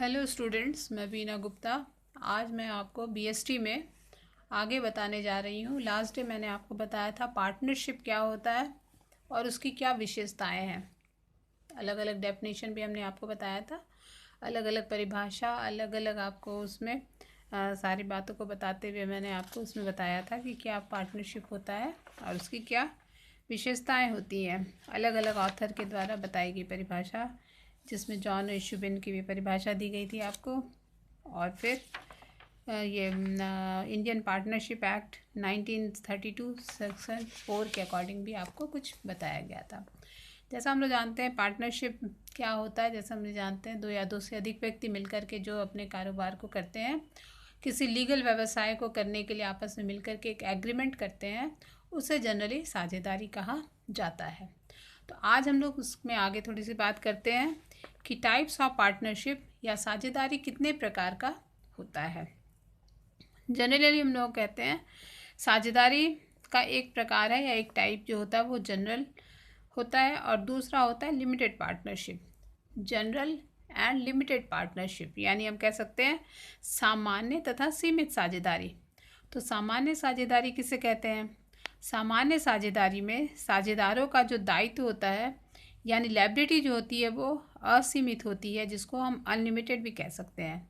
Hello students, मैं बीना गुप्ता। आज मैं आपको बीएसटी में आगे बताने जा रही हूँ। लास्ट डे मैंने आपको बताया था पार्टनरशिप क्या होता है और उसकी क्या विशेषताएं हैं। अलग अलग डेफिनेशन भी हमने आपको बताया था, अलग अलग परिभाषा, अलग अलग आपको उसमें सारी बातों को बताते हुए मैंने आपको उसमें बताया था कि क्या पार्टनरशिप होता है और उसकी क्या विशेषताएं होती हैं। अलग अलग ऑथर के द्वारा बताई गई परिभाषा, जिसमें जॉन इशुबिन की भी परिभाषा दी गई थी आपको। और फिर ये इंडियन पार्टनरशिप एक्ट 1932 सेक्शन 4 के अकॉर्डिंग भी आपको कुछ बताया गया था। जैसा हम लोग जानते हैं पार्टनरशिप क्या होता है, जैसा हम लोग जानते हैं दो या दो से अधिक व्यक्ति मिलकर के जो अपने कारोबार को करते हैं, किसी लीगल व्यवसाय को करने के लिए आपस में मिलकर के एक एग्रीमेंट करते हैं, उसे जनरली साझेदारी कहा जाता है। तो आज हम लोग उसमें आगे थोड़ी सी बात करते हैं कि टाइप्स ऑफ पार्टनरशिप या साझेदारी कितने प्रकार का होता है। जनरली हम लोग कहते हैं साझेदारी का एक प्रकार है या एक टाइप जो होता है वो जनरल होता है और दूसरा होता है limited partnership. General and limited partnership यानी हम कह सकते हैं सामान्य तथा सीमित साझेदारी। तो सामान्य साझेदारी किसे कहते हैं? सामान्य साझेदारी में साझेदारों का जो दायित्व होता है यानी लायबिलिटी जो होती है वो असीमित होती है, जिसको हम अनलिमिटेड भी कह सकते हैं।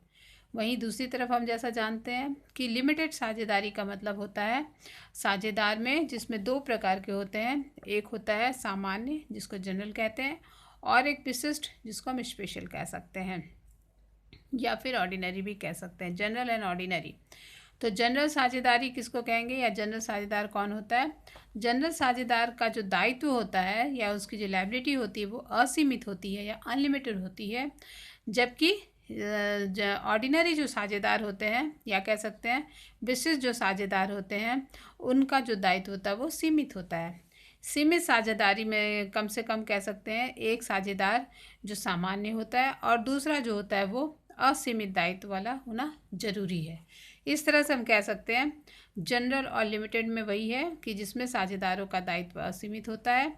वहीं दूसरी तरफ हम जैसा जानते हैं कि लिमिटेड साझेदारी का मतलब होता है साझेदार में जिसमें दो प्रकार के होते हैं। एक होता है सामान्य, जिसको जनरल कहते हैं, और एक विशिष्ट, जिसको हम स्पेशल कह सकते हैं या फिर ऑर्डिनरी भी कह सकते हैं, जनरल एंड ऑर्डिनरी। तो जनरल साझेदारी किसको कहेंगे या जनरल साझेदार कौन होता है? जनरल साझेदार का जो दायित्व होता है या उसकी जो लायबिलिटी होती है वो असीमित होती है या अनलिमिटेड होती है, जबकि ऑर्डिनरी जो साझेदार होते हैं या कह सकते हैं विशिष्ट जो साझेदार होते हैं, उनका जो दायित्व होता है वो सीमित होता है। सीमित साझेदारी में कम से कम कह सकते हैं एक साझेदार जो सामान्य होता है और दूसरा जो होता है वो असीमित दायित्व वाला होना जरूरी है। इस तरह से हम कह सकते हैं जनरल और लिमिटेड में वही है कि जिसमें साझेदारों का दायित्व असीमित होता है,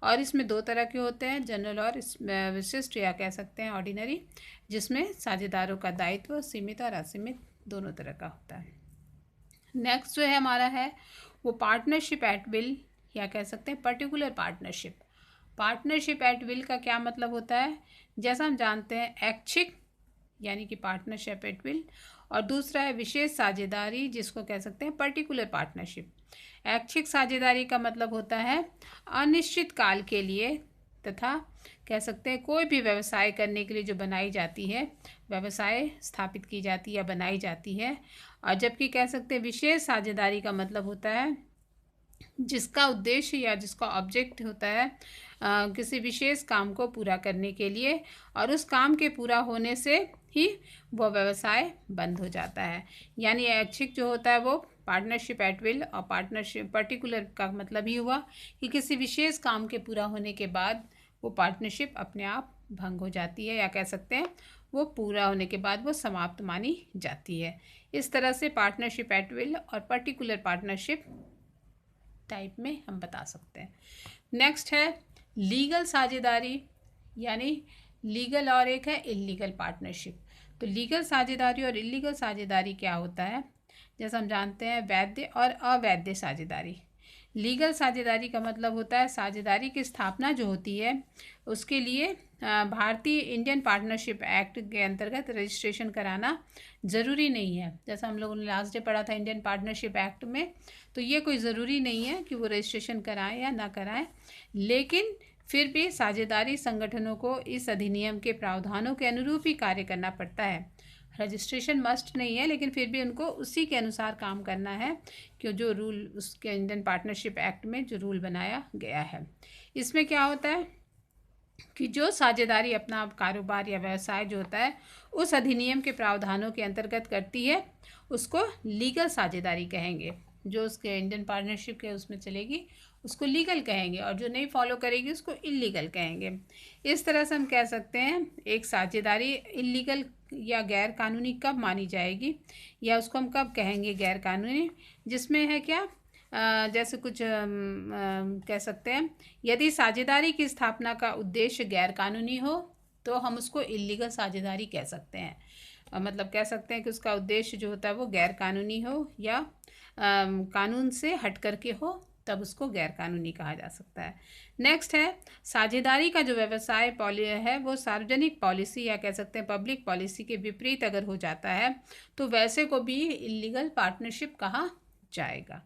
और इसमें दो तरह के होते हैं, जनरल और विशिष्ट या कह सकते हैं ऑर्डिनरी, जिसमें साझेदारों का दायित्व सीमित और असीमित दोनों तरह का होता है। नेक्स्ट जो है हमारा है वो पार्टनरशिप एट विल या कह सकते हैं particular partnership. Partnership at will का क्या मतलब होता है? जैसा हम जानते हैं ऐच्छिक यानी कि पार्टनरशिप एट विल, और दूसरा है विशेष साझेदारी, जिसको कह सकते हैं पर्टिकुलर पार्टनरशिप। ऐच्छिक साझेदारी का मतलब होता है अनिश्चित काल के लिए तथा कह सकते हैं कोई भी व्यवसाय करने के लिए जो बनाई जाती है, व्यवसाय स्थापित की जाती है या बनाई जाती है। और जबकि कह सकते हैं विशेष साझेदारी का मतलब होता है जिसका उद्देश्य या जिसका ऑब्जेक्ट होता है किसी विशेष काम को पूरा करने के लिए, और उस काम के पूरा होने से ही वह व्यवसाय बंद हो जाता है। यानी ऐच्छिक जो होता है वो पार्टनरशिप एट विल, और पार्टनरशिप पर्टिकुलर का मतलब ही हुआ कि किसी विशेष काम के पूरा होने के बाद वो पार्टनरशिप अपने आप भंग हो जाती है या कह सकते हैं वो पूरा होने के बाद वो समाप्त मानी जाती है। इस तरह से पार्टनरशिप एट विल और पर्टिकुलर पार्टनरशिप टाइप में हम बता सकते हैं। नेक्स्ट है लीगल साझेदारी, यानी लीगल और एक है इल्लीगल पार्टनरशिप। तो लीगल साझेदारी और इल्लीगल साझेदारी क्या होता है? जैसा हम जानते हैं वैध और अवैध साझेदारी। लीगल साझेदारी का मतलब होता है साझेदारी की स्थापना जो होती है उसके लिए भारतीय इंडियन पार्टनरशिप एक्ट के अंतर्गत रजिस्ट्रेशन कराना ज़रूरी नहीं है। जैसा हम लोगों ने लास्ट डे पढ़ा था इंडियन पार्टनरशिप एक्ट में, तो ये कोई ज़रूरी नहीं है कि वो रजिस्ट्रेशन कराएं या ना कराएं, लेकिन फिर भी साझेदारी संगठनों को इस अधिनियम के प्रावधानों के अनुरूप ही कार्य करना पड़ता है। रजिस्ट्रेशन मस्ट नहीं है, लेकिन फिर भी उनको उसी के अनुसार काम करना है कि जो रूल उसके इंडियन पार्टनरशिप एक्ट में जो रूल बनाया गया है। इसमें क्या होता है कि जो साझेदारी अपना कारोबार या व्यवसाय जो होता है उस अधिनियम के प्रावधानों के अंतर्गत करती है उसको लीगल साझेदारी कहेंगे। जो उसके इंडियन पार्टनरशिप के उसमें चलेगी उसको लीगल कहेंगे, और जो नहीं फॉलो करेगी उसको इल्लीगल कहेंगे। इस तरह से हम कह सकते हैं एक साझेदारी इल्लीगल या गैर कानूनी कब मानी जाएगी या उसको हम कब कहेंगे गैर कानूनी, जिसमें है क्या जैसे कुछ कह सकते हैं यदि साझेदारी की स्थापना का उद्देश्य गैर कानूनी हो तो हम उसको इल्लीगल साझेदारी कह सकते हैं। मतलब कह सकते हैं कि उसका उद्देश्य जो होता है वो गैर कानूनी हो या कानून से हट करके हो, तब उसको गैर कानूनी कहा जा सकता है। नेक्स्ट है साझेदारी का जो व्यवसाय है वो सार्वजनिक पॉलिसी या कह सकते हैं पब्लिक पॉलिसी के विपरीत अगर हो जाता है तो वैसे को भी इलीगल पार्टनरशिप कहा जाएगा।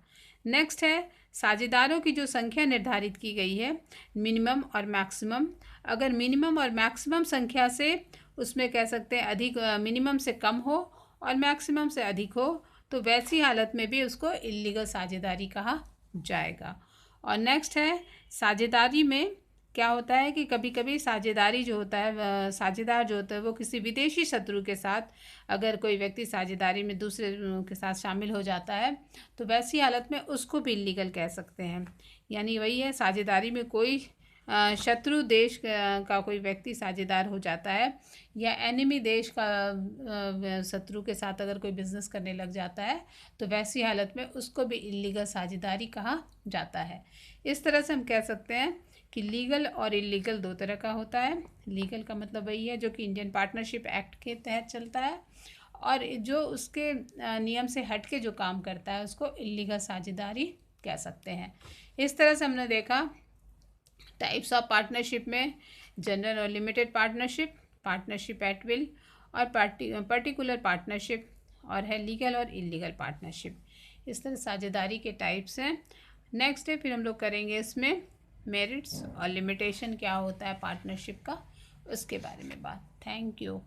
नेक्स्ट है साझेदारों की जो संख्या निर्धारित की गई है मिनिमम और मैक्सिमम, अगर मिनिमम और मैक्सिमम संख्या से उसमें कह सकते हैं अधिक मिनिमम से कम हो और मैक्सिमम से अधिक हो तो वैसी हालत में भी उसको इल्लीगल साझेदारी कहा जाएगा। और नेक्स्ट है साझेदारी में क्या होता है कि कभी कभी साझेदारी जो होता है साझेदार जो होता है वो किसी विदेशी शत्रु के साथ अगर कोई व्यक्ति साझेदारी में दूसरे के साथ शामिल हो जाता है तो वैसी हालत में उसको भी इल्लीगल कह सकते हैं। यानी वही है, साझेदारी में कोई शत्रु देश का कोई व्यक्ति साझेदार हो जाता है या एनिमी देश का शत्रु के साथ अगर कोई बिजनेस करने लग जाता है तो वैसी हालत में उसको भी इल्लीगल साझेदारी कहा जाता है। इस तरह से हम कह सकते हैं कि लीगल और इलीगल दो तरह का होता है। लीगल का मतलब वही है जो कि इंडियन पार्टनरशिप एक्ट के तहत चलता है, और जो उसके नियम से हट के जो काम करता है उसको इलीगल साझेदारी कह सकते हैं। इस तरह से हमने देखा टाइप्स ऑफ पार्टनरशिप में जनरल और limited partnership, partnership at will और पर्टिकुलर पार्टनरशिप, और है लीगल और इलीगल पार्टनरशिप। इस तरह साझेदारी के टाइप्स हैं। नेक्स्ट है फिर हम लोग करेंगे इसमें मेरिट्स और लिमिटेशन क्या होता है पार्टनरशिप का, उसके बारे में बात। Thank you.